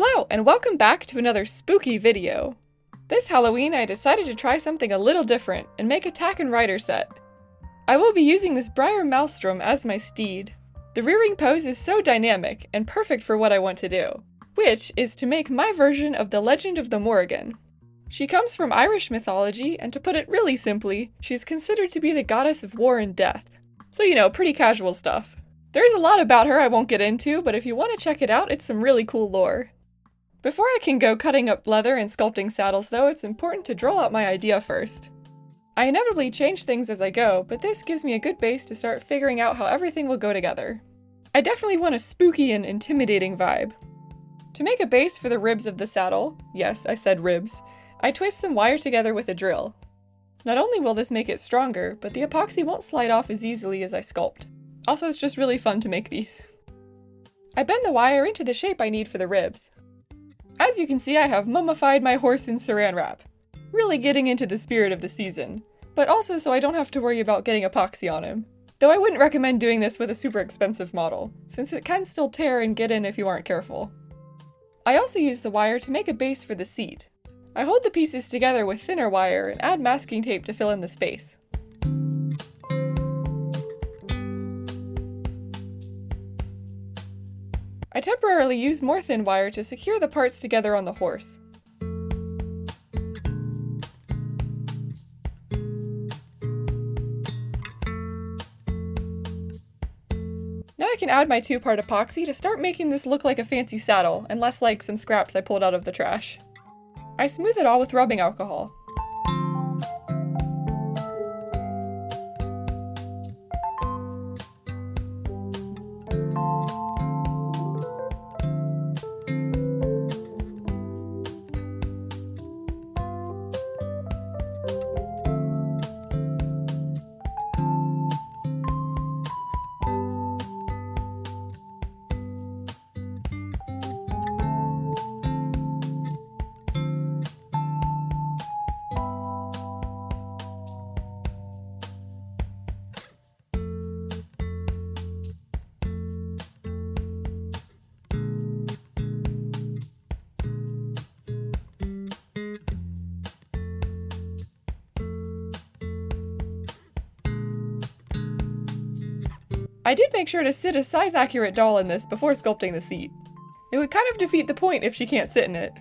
Hello, and welcome back to another spooky video. This Halloween I decided to try something a little different and make a tack and rider set. I will be using this Breyer maelstrom as my steed. The rearing pose is so dynamic and perfect for what I want to do, which is to make my version of the legend of the Morrigan. She comes from Irish mythology, and to put it really simply, she's considered to be the goddess of war and death. So pretty casual stuff. There's a lot about her I won't get into, but if you want to check it out, it's some really cool lore. Before I can go cutting up leather and sculpting saddles though, it's important to draw out my idea first. I inevitably change things as I go, but this gives me a good base to start figuring out how everything will go together. I definitely want a spooky and intimidating vibe. To make a base for the ribs of the saddle, yes, I said ribs, I twist some wire together with a drill. Not only will this make it stronger, but the epoxy won't slide off as easily as I sculpt. Also, it's just really fun to make these. I bend the wire into the shape I need for the ribs. As you can see, I have mummified my horse in saran wrap, really getting into the spirit of the season, but also so I don't have to worry about getting epoxy on him. Though I wouldn't recommend doing this with a super expensive model, since it can still tear and get in if you aren't careful. I also use the wire to make a base for the seat. I hold the pieces together with thinner wire and add masking tape to fill in the space. I temporarily use more thin wire to secure the parts together on the horse. Now I can add my 2-part epoxy to start making this look like a fancy saddle, and less like some scraps I pulled out of the trash. I smooth it all with rubbing alcohol. I did make sure to sit a size-accurate doll in this before sculpting the seat. It would kind of defeat the point if she can't sit in it.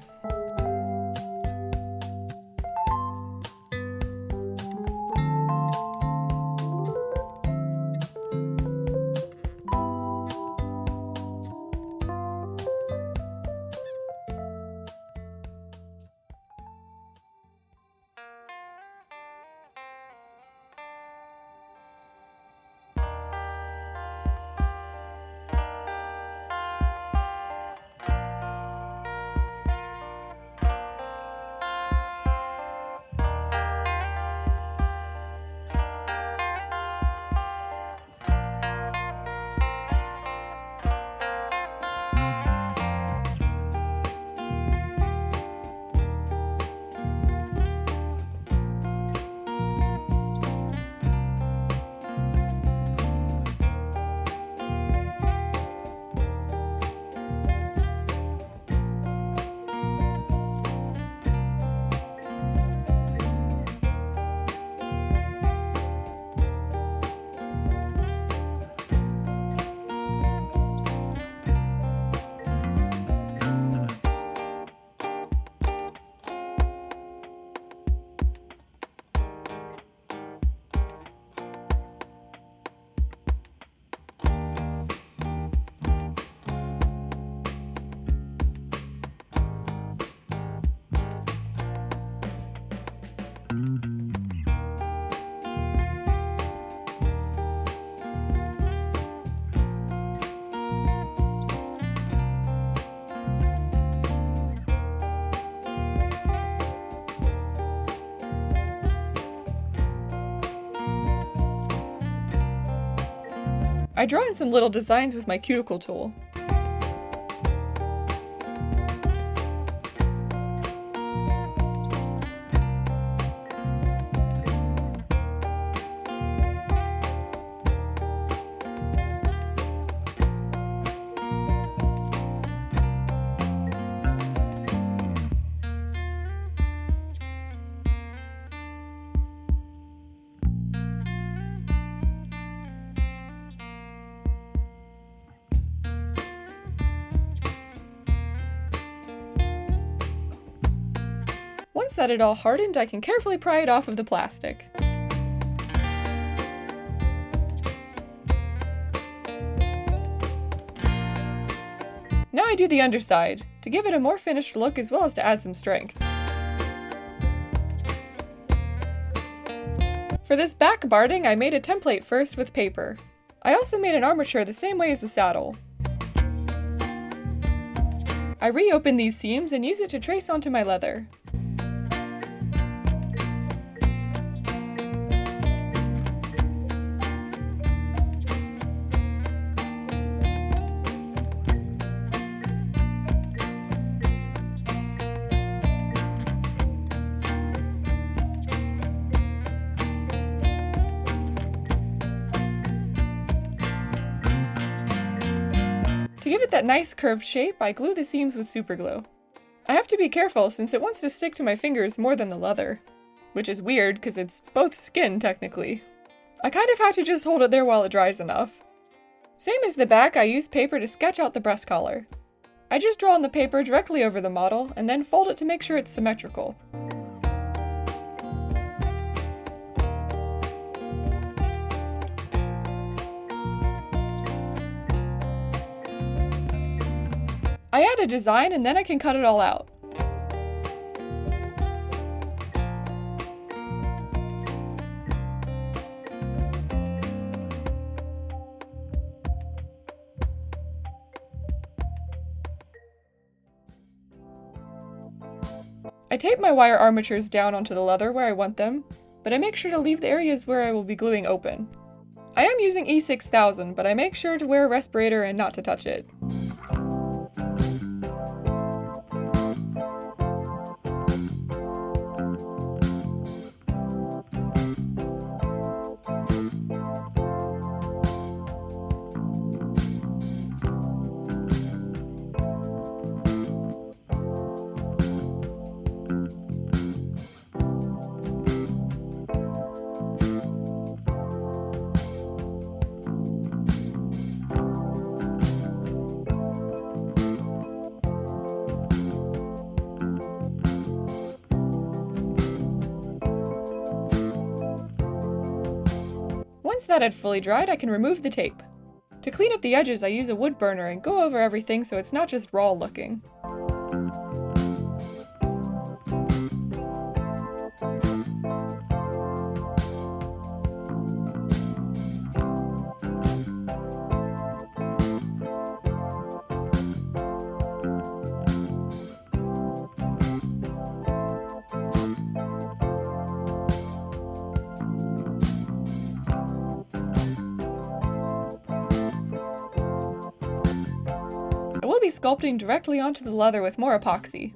I draw in some little designs with my cuticle tool. Once that had all hardened, I can carefully pry it off of the plastic. Now I do the underside, to give it a more finished look as well as to add some strength. For this back barding, I made a template first with paper. I also made an armature the same way as the saddle. I reopen these seams and use it to trace onto my leather. To give it that nice curved shape, I glue the seams with superglue. I have to be careful since it wants to stick to my fingers more than the leather. Which is weird because it's both skin technically. I kind of have to just hold it there while it dries enough. Same as the back, I use paper to sketch out the breast collar. I just draw on the paper directly over the model and then fold it to make sure it's symmetrical. I add a design and then I can cut it all out. I tape my wire armatures down onto the leather where I want them, but I make sure to leave the areas where I will be gluing open. I am using E6000, but I make sure to wear a respirator and not to touch it. Once that had fully dried, I can remove the tape. To clean up the edges, I use a wood burner and go over everything so it's not just raw looking. I will be sculpting directly onto the leather with more epoxy.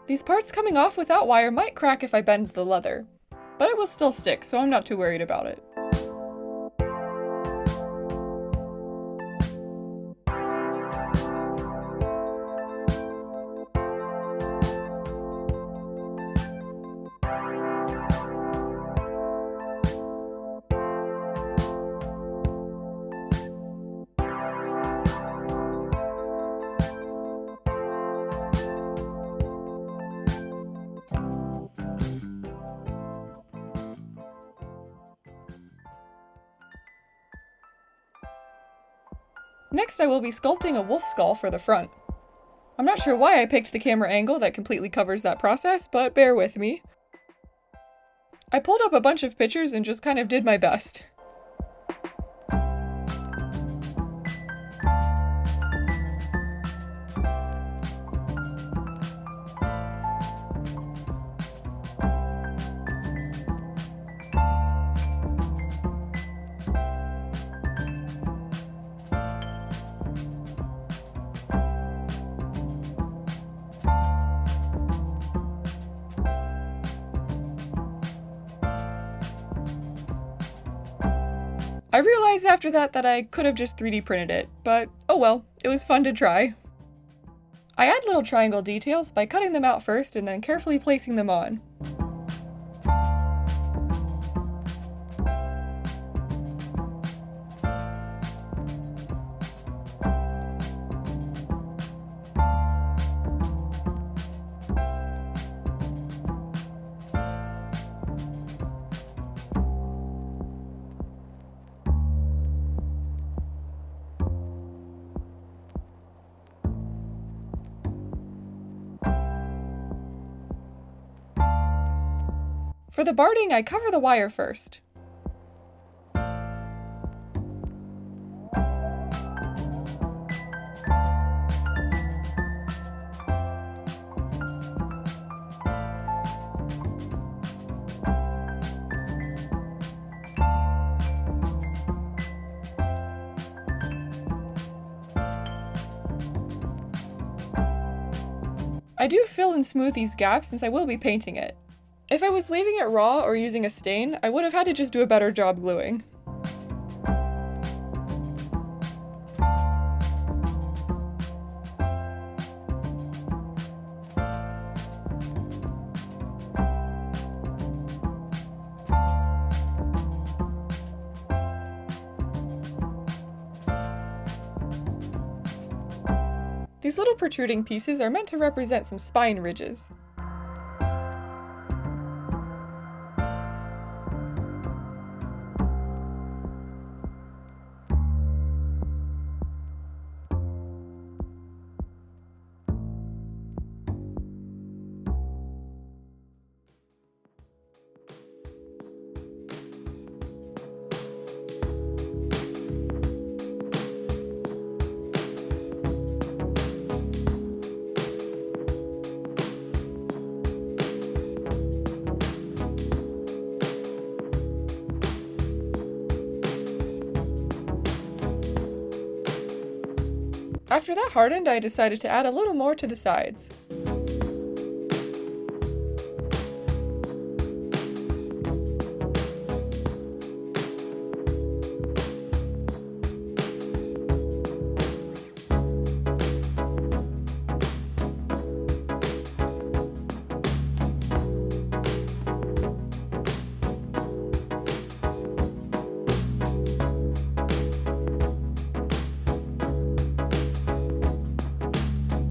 These parts coming off without wire might crack if I bend the leather, but it will still stick, so I'm not too worried about it. Next, I will be sculpting a wolf skull for the front. I'm not sure why I picked the camera angle that completely covers that process, but bear with me. I pulled up a bunch of pictures and just kind of did my best. I realized after that I could have just 3D printed it, but oh well, it was fun to try. I add little triangle details by cutting them out first and then carefully placing them on. For the barding, I cover the wire first. I do fill and smooth these gaps since I will be painting it. If I was leaving it raw or using a stain, I would have had to just do a better job gluing. These little protruding pieces are meant to represent some spine ridges. After that hardened, I decided to add a little more to the sides.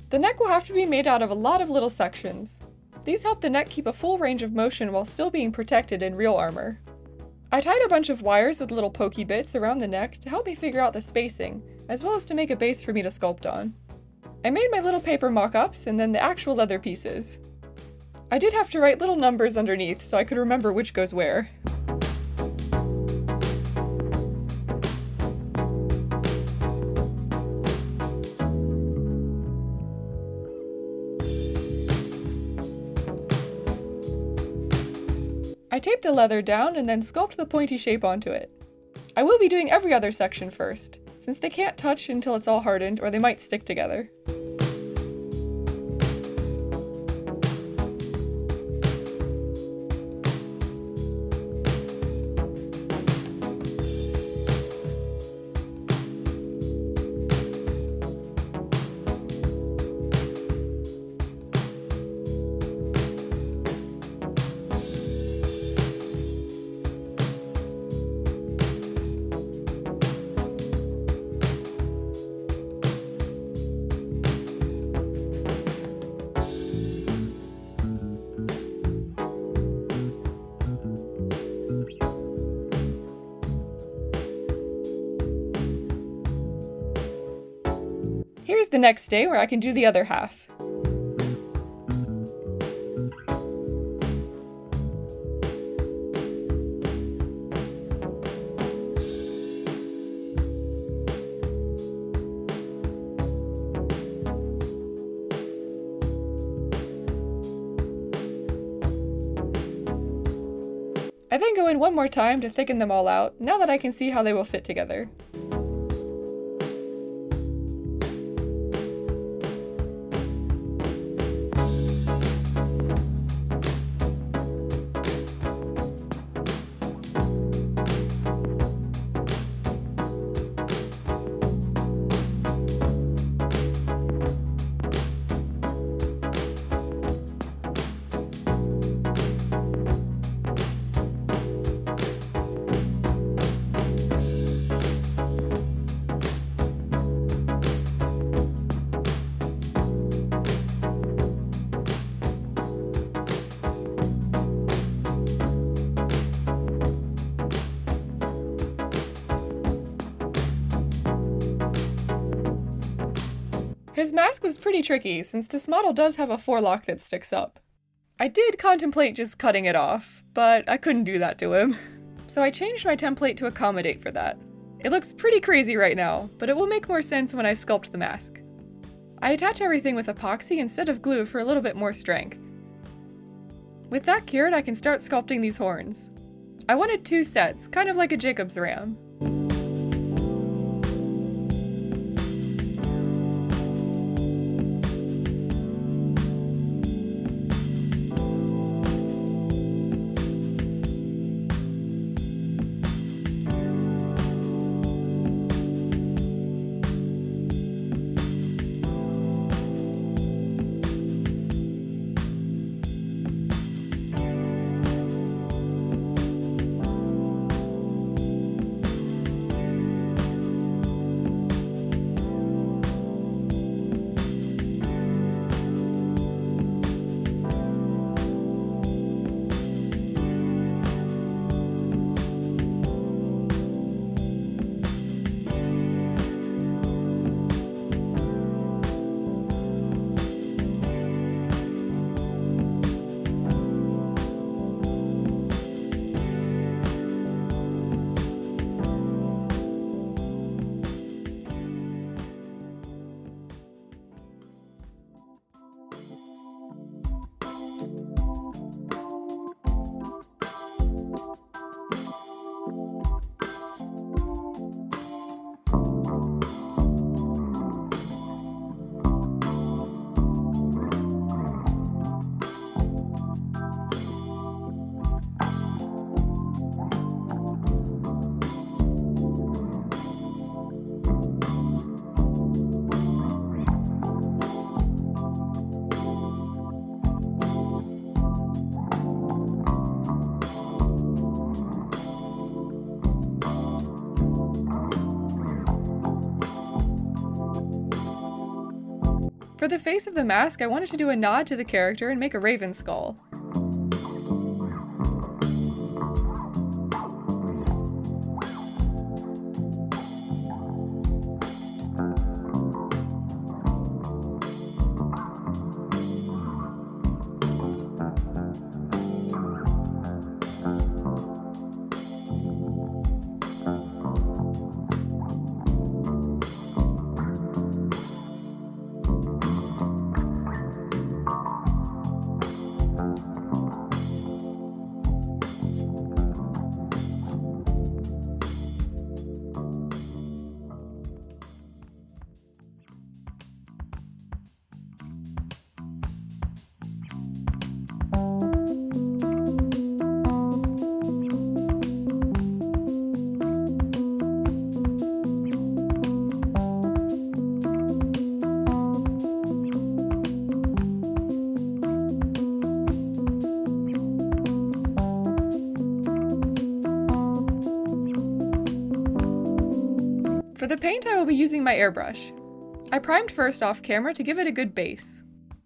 The neck will have to be made out of a lot of little sections. These help the neck keep a full range of motion while still being protected in real armor. I tied a bunch of wires with little pokey bits around the neck to help me figure out the spacing, as well as to make a base for me to sculpt on. I made my little paper mock-ups and then the actual leather pieces. I did have to write little numbers underneath so I could remember which goes where. I tape the leather down and then sculpt the pointy shape onto it. I will be doing every other section first, since they can't touch until it's all hardened or they might stick together. Here's the next day where I can do the other half. I then go in one more time to thicken them all out, now that I can see how they will fit together. His mask was pretty tricky since this model does have a forelock that sticks up. I did contemplate just cutting it off, but I couldn't do that to him. So I changed my template to accommodate for that. It looks pretty crazy right now, but it will make more sense when I sculpt the mask. I attach everything with epoxy instead of glue for a little bit more strength. With that cured, I can start sculpting these horns. I wanted 2 sets, kind of like a Jacob's ram. For the face of the mask, I wanted to do a nod to the character and make a raven skull. For the paint, I will be using my airbrush. I primed first off camera to give it a good base.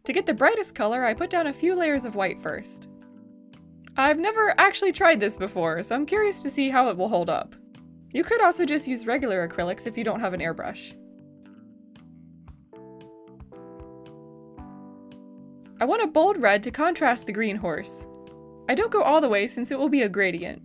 To get the brightest color, I put down a few layers of white first. I've never actually tried this before, so I'm curious to see how it will hold up. You could also just use regular acrylics if you don't have an airbrush. I want a bold red to contrast the green horse. I don't go all the way since it will be a gradient.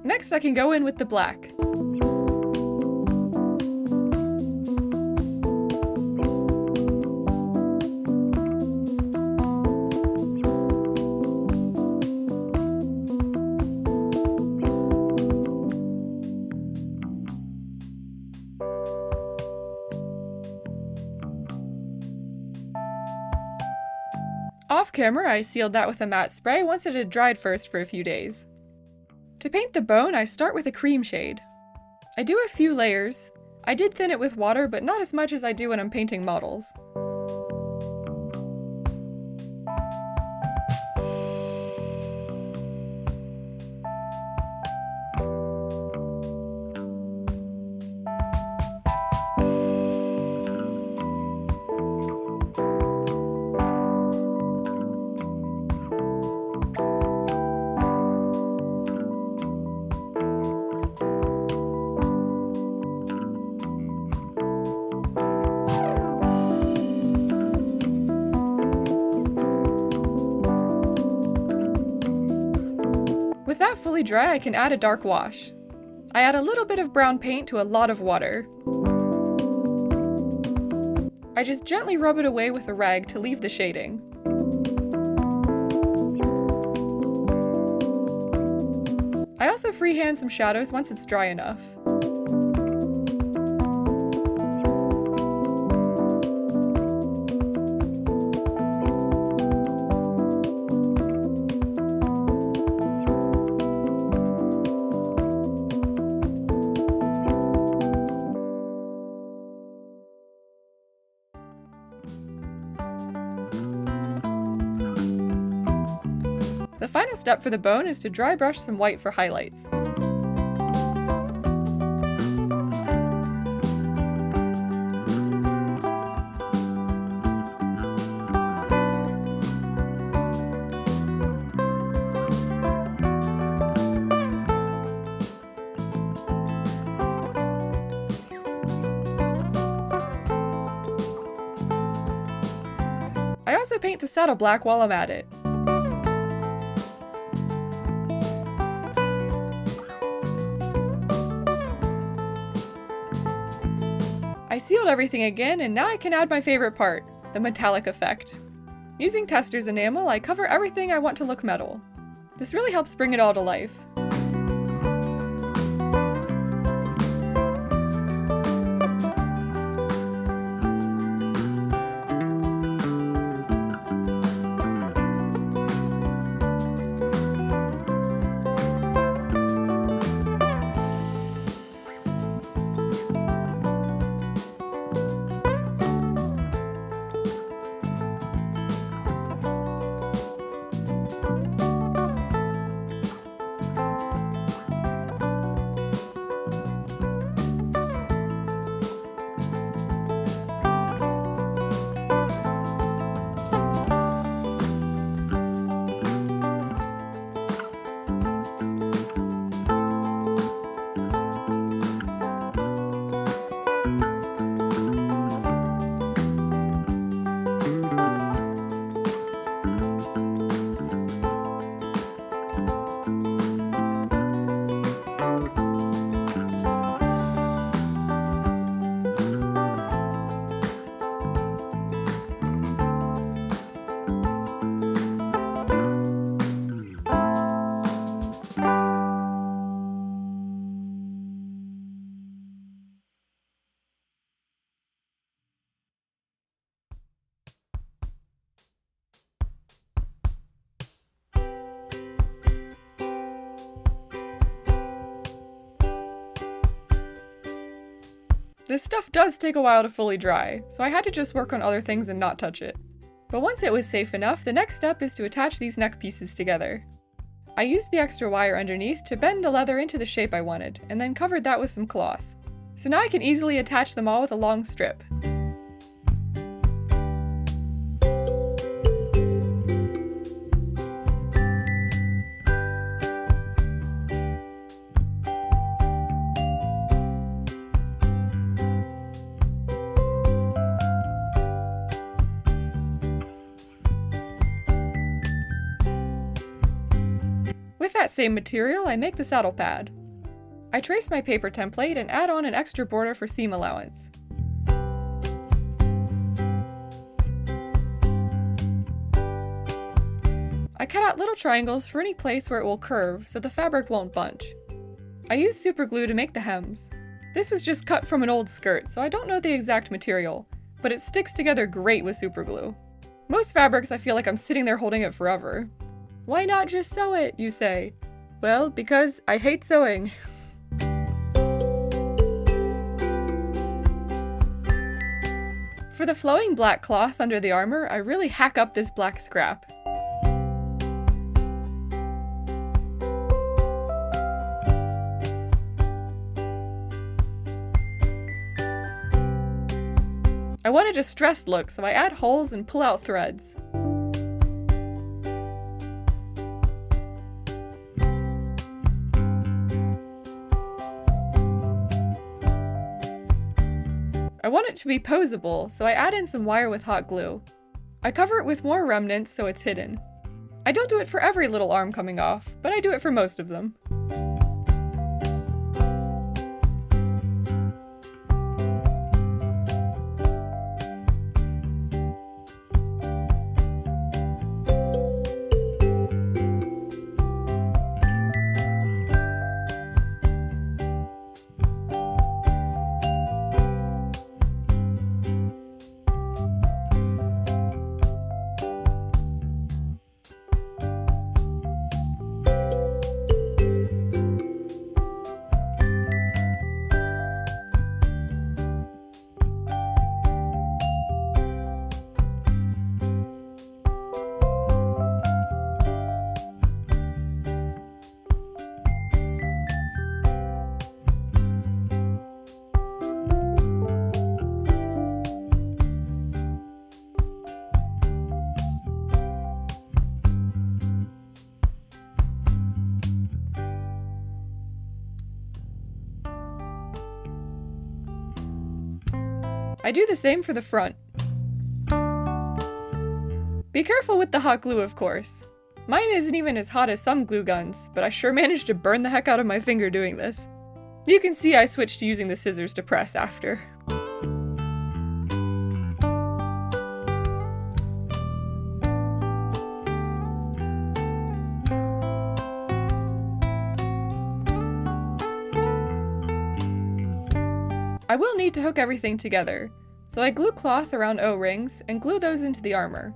Next, I can go in with the black. Off camera, I sealed that with a matte spray once it had dried first for a few days. To paint the bone, I start with a cream shade. I do a few layers. I did thin it with water, but not as much as I do when I'm painting models. fully dry, I can add a dark wash. I add a little bit of brown paint to a lot of water. I just gently rub it away with a rag to leave the shading. I also freehand some shadows once it's dry enough. The final step for the bone is to dry brush some white for highlights. I also paint the saddle black while I'm at it. I sealed everything again, and now I can add my favorite part, the metallic effect. Using Testors enamel, I cover everything I want to look metal. This really helps bring it all to life. This stuff does take a while to fully dry, so I had to just work on other things and not touch it. But once it was safe enough, the next step is to attach these neck pieces together. I used the extra wire underneath to bend the leather into the shape I wanted, and then covered that with some cloth. So now I can easily attach them all with a long strip. With that same material, I make the saddle pad. I trace my paper template and add on an extra border for seam allowance. I cut out little triangles for any place where it will curve so the fabric won't bunch. I used super glue to make the hems. This was just cut from an old skirt, so I don't know the exact material, but it sticks together great with super glue. Most fabrics I feel like I'm sitting there holding it forever. Why not just sew it, you say? Well, because I hate sewing. For the flowing black cloth under the armor, I really hack up this black scrap. I want a distressed look, so I add holes and pull out threads. I want it to be posable, so I add in some wire with hot glue. I cover it with more remnants so it's hidden. I don't do it for every little arm coming off, but I do it for most of them. I do the same for the front. Be careful with the hot glue, of course. Mine isn't even as hot as some glue guns, but I sure managed to burn the heck out of my finger doing this. You can see I switched to using the scissors to press after. I will need to hook everything together, so I glue cloth around O-rings and glue those into the armor.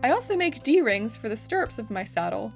I also make D-rings for the stirrups of my saddle.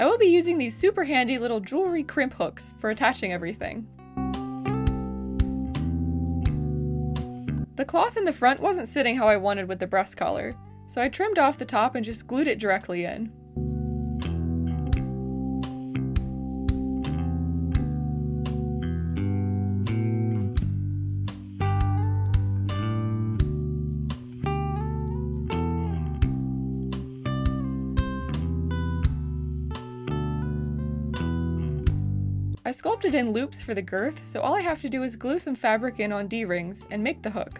I will be using these super handy little jewelry crimp hooks for attaching everything. The cloth in the front wasn't sitting how I wanted with the breast collar, so I trimmed off the top and just glued it directly in. I sculpted in loops for the girth, so all I have to do is glue some fabric in on D-rings and make the hook.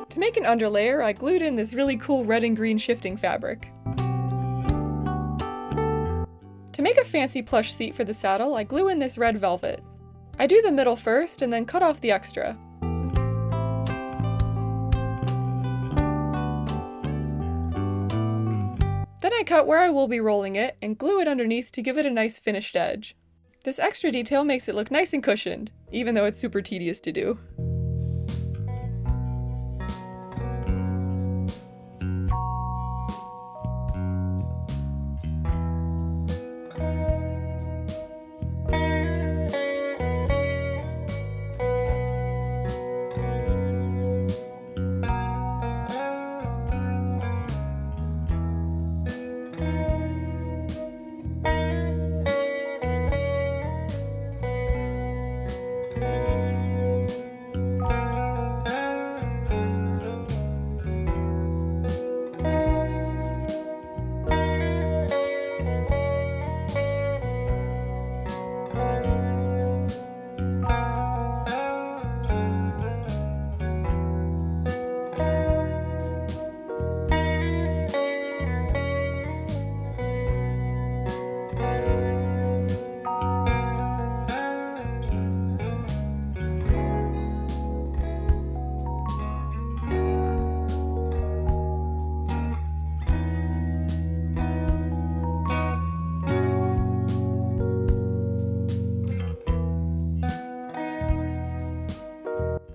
To make an underlayer, I glued in this really cool red and green shifting fabric. To make a fancy plush seat for the saddle, I glue in this red velvet. I do the middle first and then cut off the extra. Then I cut where I will be rolling it and glue it underneath to give it a nice finished edge. This extra detail makes it look nice and cushioned, even though it's super tedious to do.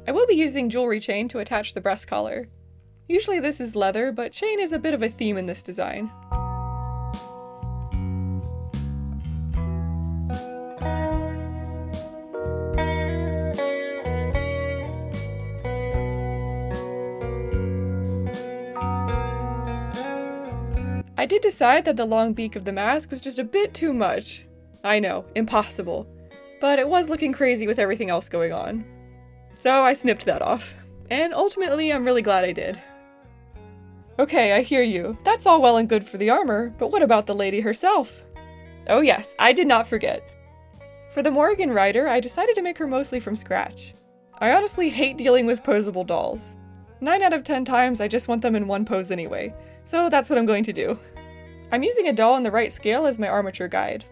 I will be using jewelry chain to attach the breast collar. Usually this is leather, but chain is a bit of a theme in this design. I did decide that the long beak of the mask was just a bit too much. I know, impossible. But it was looking crazy with everything else going on. So I snipped that off. And ultimately, I'm really glad I did. Okay, I hear you. That's all well and good for the armor, but what about the lady herself? Oh yes, I did not forget. For the Morrigan rider, I decided to make her mostly from scratch. I honestly hate dealing with posable dolls. 9 out of 10 times I just want them in one pose anyway, so that's what I'm going to do. I'm using a doll in the right scale as my armature guide.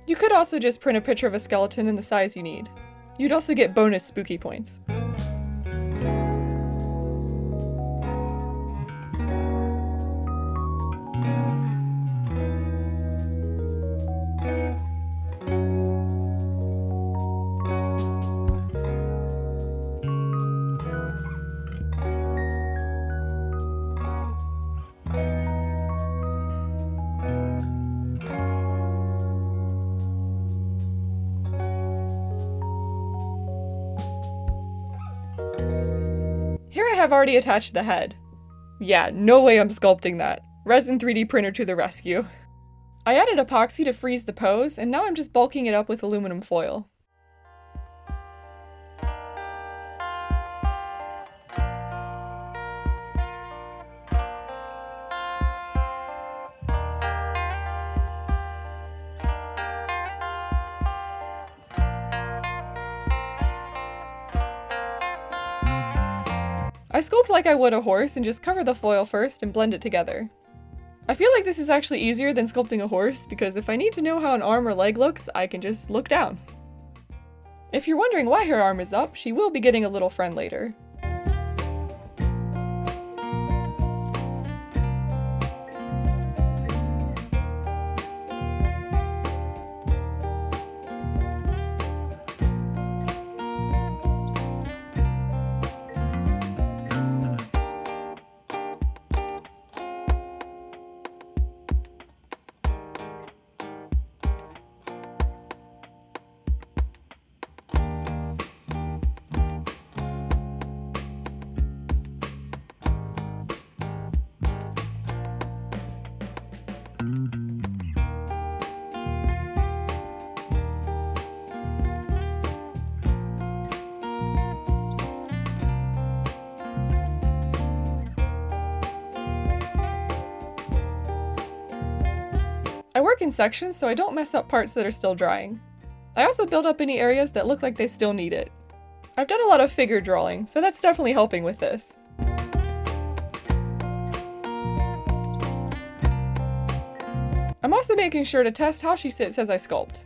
You could also just print a picture of a skeleton in the size you need. You'd also get bonus spooky points. Here I have already attached the head. Yeah, no way I'm sculpting that. Resin 3D printer to the rescue. I added epoxy to freeze the pose, and now I'm just bulking it up with aluminum foil. I sculpt like I would a horse and just cover the foil first and blend it together. I feel like this is actually easier than sculpting a horse because if I need to know how an arm or leg looks, I can just look down. If you're wondering why her arm is up, she will be getting a little friend later. I work in sections so I don't mess up parts that are still drying. I also build up any areas that look like they still need it. I've done a lot of figure drawing, so that's definitely helping with this. I'm also making sure to test how she sits as I sculpt.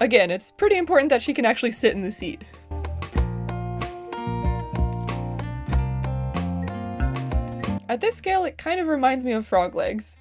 Again, it's pretty important that she can actually sit in the seat. At this scale, it kind of reminds me of frog legs.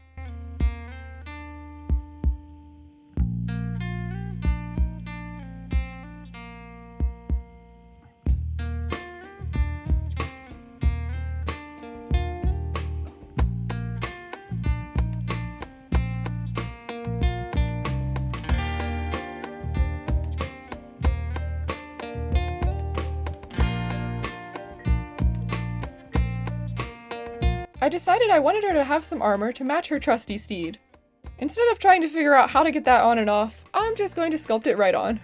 I decided I wanted her to have some armor to match her trusty steed. Instead of trying to figure out how to get that on and off, I'm just going to sculpt it right on.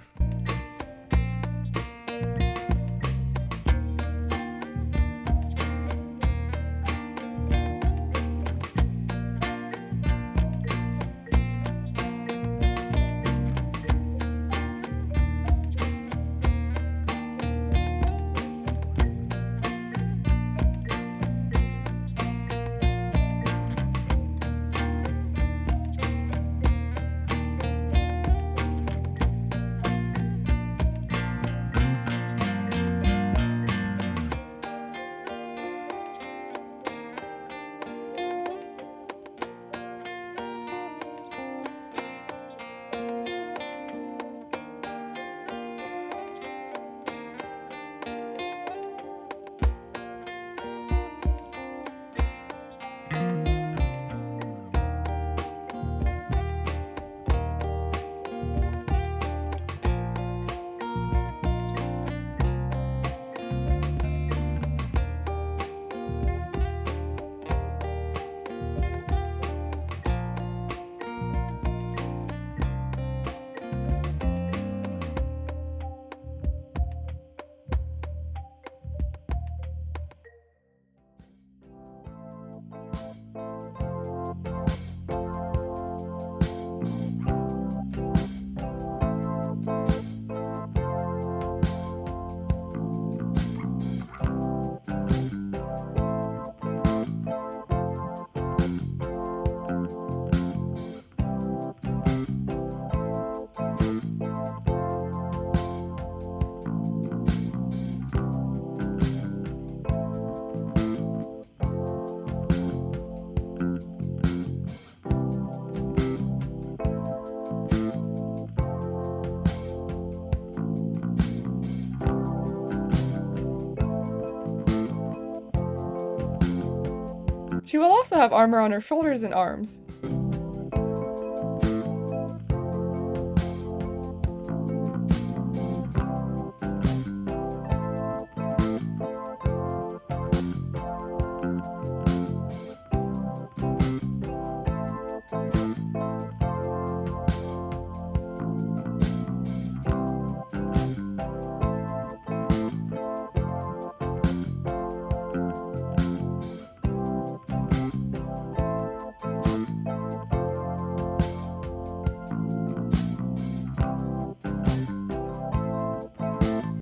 She will also have armor on her shoulders and arms.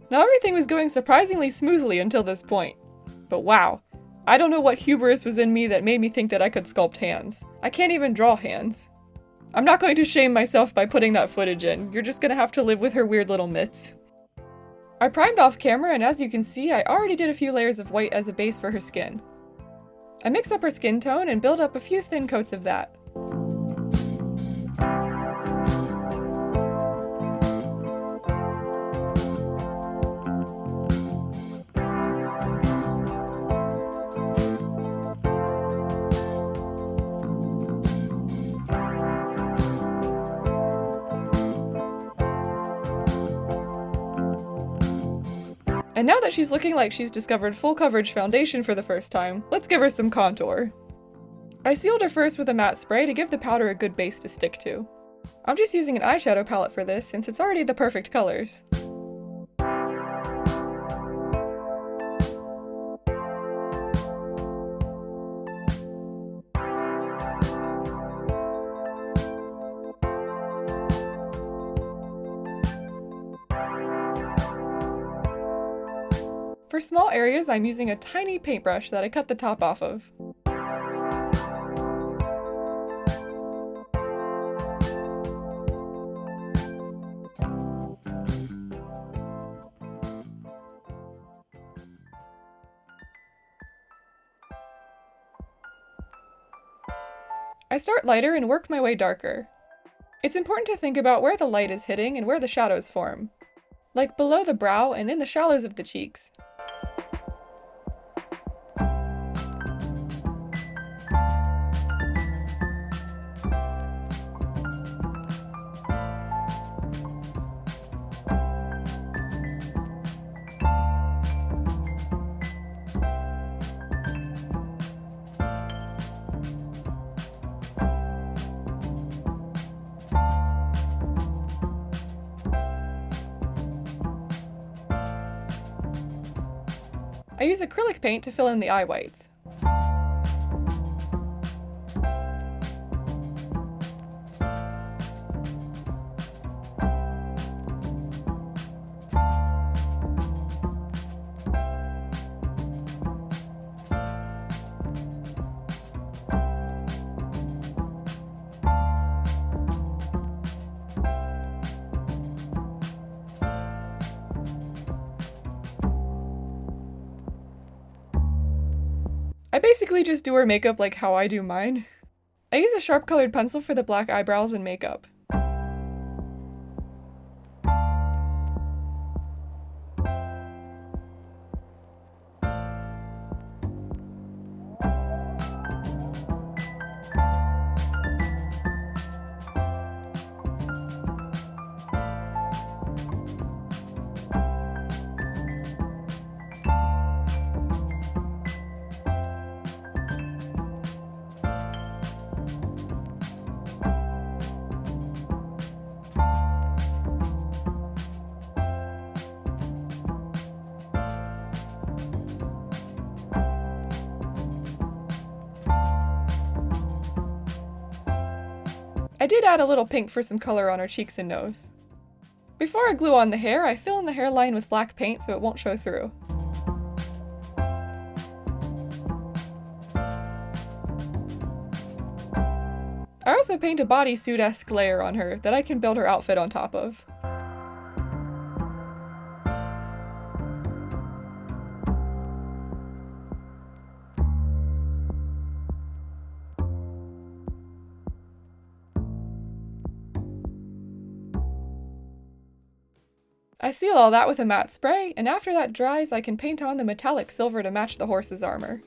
Now everything was going surprisingly smoothly until this point. But wow, I don't know what hubris was in me that made me think that I could sculpt hands. I can't even draw hands. I'm not going to shame myself by putting that footage in, you're just gonna have to live with her weird little mitts. I primed off camera, and as you can see, I already did a few layers of white as a base for her skin. I mix up her skin tone and build up a few thin coats of that. And now that she's looking like she's discovered full coverage foundation for the first time, let's give her some contour. I sealed her first with a matte spray to give the powder a good base to stick to. I'm just using an eyeshadow palette for this since it's already the perfect colors. For small areas, I'm using a tiny paintbrush that I cut the top off of. I start lighter and work my way darker. It's important to think about where the light is hitting and where the shadows form, like below the brow and in the shallows of the cheeks. I use acrylic paint to fill in the eye whites. I basically just do her makeup like how I do mine. I use a sharp colored pencil for the black eyebrows and makeup. I did add a little pink for some color on her cheeks and nose. Before I glue on the hair, I fill in the hairline with black paint so it won't show through. I also paint a bodysuit-esque layer on her that I can build her outfit on top of. I seal all that with a matte spray, and after that dries, I can paint on the metallic silver to match the horse's armor.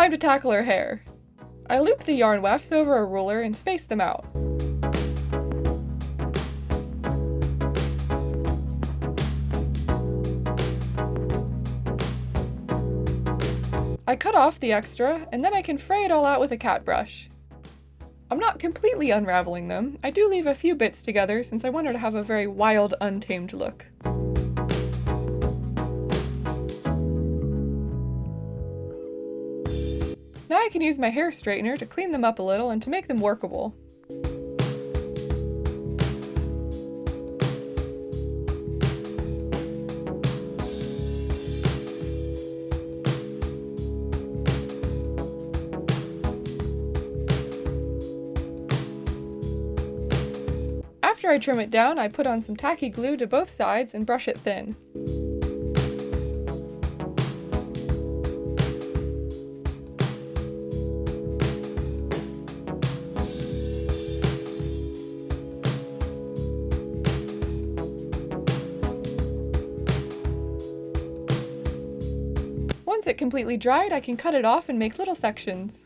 time to tackle her hair. I looped the yarn wefts over a ruler and spaced them out. I cut off the extra, and then I can fray it all out with a cat brush. I'm not completely unraveling them. I do leave a few bits together since I want her to have a very wild, untamed look. Now I can use my hair straightener to clean them up a little and to make them workable. After I trim it down, I put on some tacky glue to both sides and brush it thin. Once it completely dried, I can cut it off and make little sections.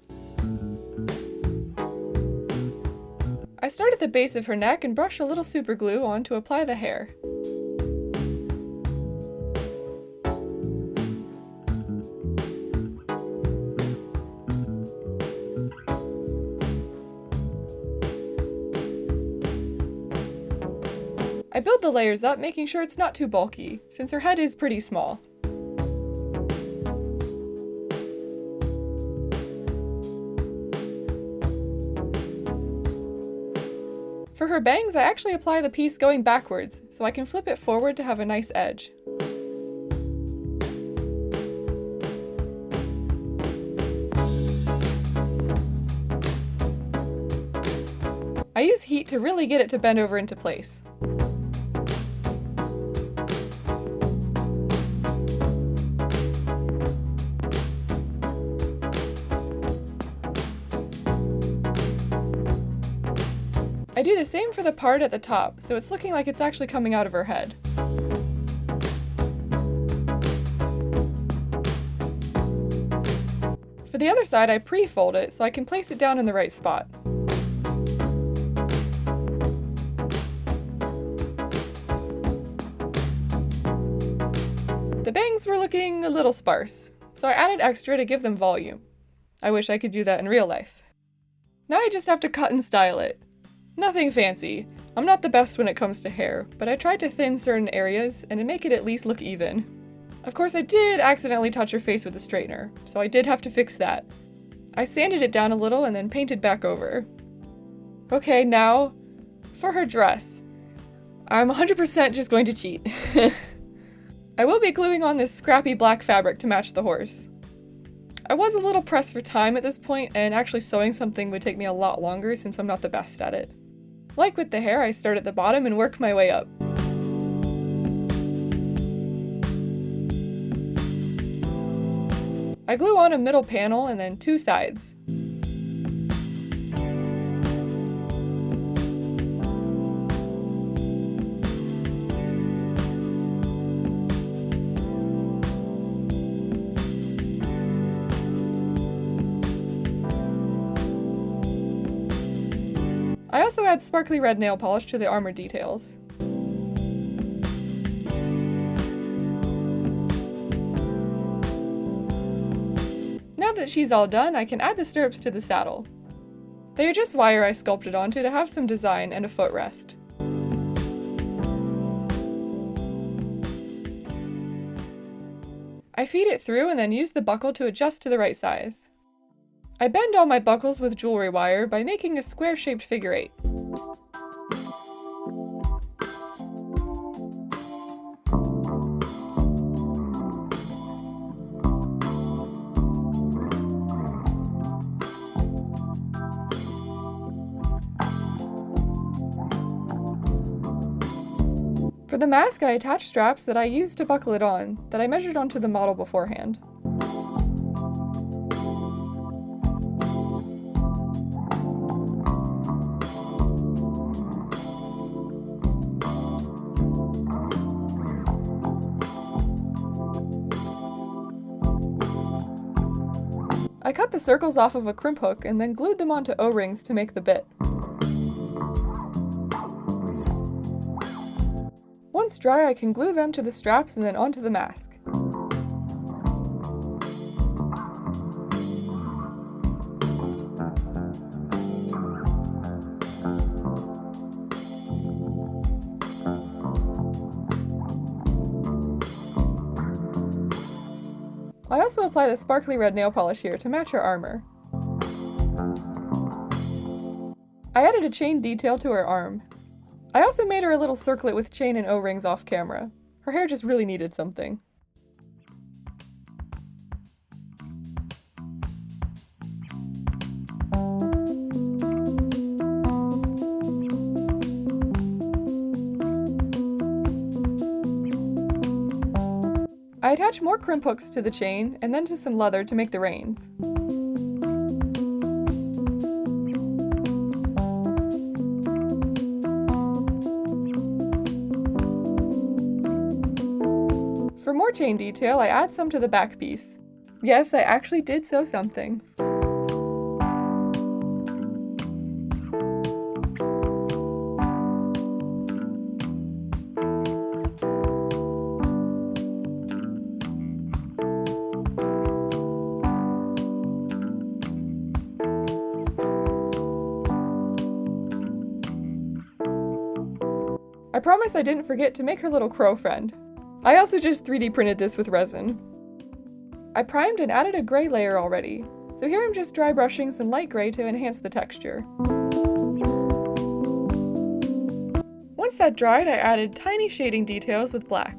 I start at the base of her neck and brush a little super glue on to apply the hair. I build the layers up, making sure it's not too bulky, since her head is pretty small. For her bangs, I actually apply the piece going backwards, so I can flip it forward to have a nice edge. I use heat to really get it to bend over into place. I do the same for the part at the top, so it's looking like it's actually coming out of her head. For the other side, I pre-fold it so I can place it down in the right spot. The bangs were looking a little sparse, so I added extra to give them volume. I wish I could do that in real life. Now I just have to cut and style it. Nothing fancy. I'm not the best when it comes to hair, but I tried to thin certain areas and to make it at least look even. Of course, I did accidentally touch her face with a straightener, so I did have to fix that. I sanded it down a little and then painted back over. Okay, now for her dress. I'm 100% just going to cheat. I will be gluing on this scrappy black fabric to match the horse. I was a little pressed for time at this point, and actually sewing something would take me a lot longer since I'm not the best at it. Like with the hair, I start at the bottom and work my way up. I glue on a middle panel and then two sides. I also add sparkly red nail polish to the armor details. Now that she's all done, I can add the stirrups to the saddle. They are just wire I sculpted onto to have some design and a footrest. I feed it through and then use the buckle to adjust to the right size. I bend all my buckles with jewelry wire by making a square-shaped figure 8. For the mask, I attach straps that I used to buckle it on, that I measured onto the model beforehand. I cut the circles off of a crimp hook and then glued them onto O-rings to make the bit. Once dry, I can glue them to the straps and then onto the mask. I also apply the sparkly red nail polish here to match her armor. I added a chain detail to her arm. I also made her a little circlet with chain and O-rings off camera. Her hair just really needed something. I attach more crimp hooks to the chain and then to some leather to make the reins. For more chain detail, I add some to the back piece. Yes, I actually did sew something. I promise I didn't forget to make her little crow friend. I also just 3D printed this with resin. I primed and added a gray layer already, so here I'm just dry brushing some light gray to enhance the texture. Once that dried, I added tiny shading details with black.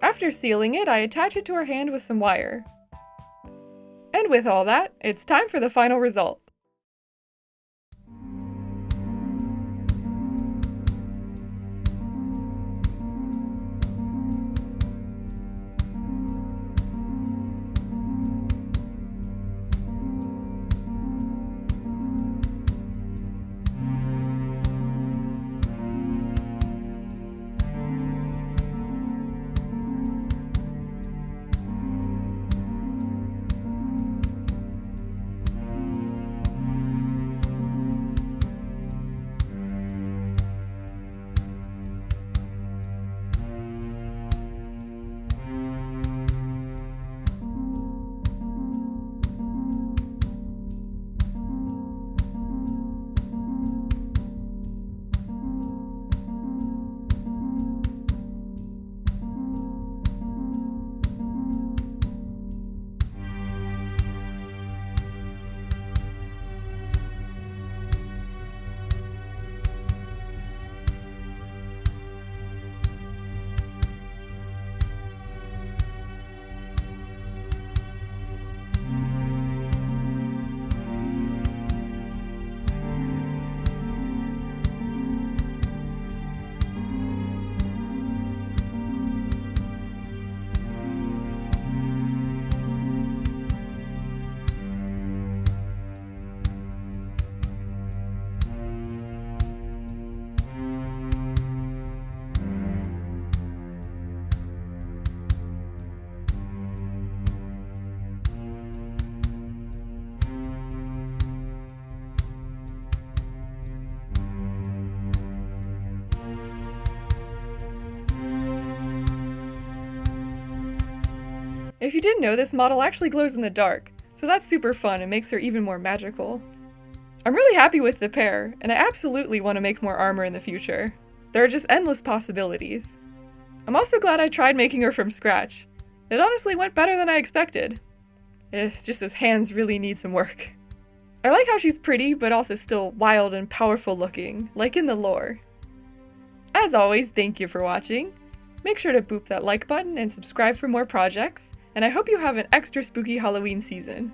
After sealing it, I attach it to her hand with some wire. And with all that, it's time for the final result. If you didn't know, this model actually glows in the dark, so that's super fun and makes her even more magical. I'm really happy with the pair, and I absolutely want to make more armor in the future. There are just endless possibilities. I'm also glad I tried making her from scratch. It honestly went better than I expected. It's just his hands really need some work. I like how she's pretty, but also still wild and powerful looking, like in the lore. As always, thank you for watching. Make sure to boop that like button and subscribe for more projects, and I hope you have an extra spooky Halloween season.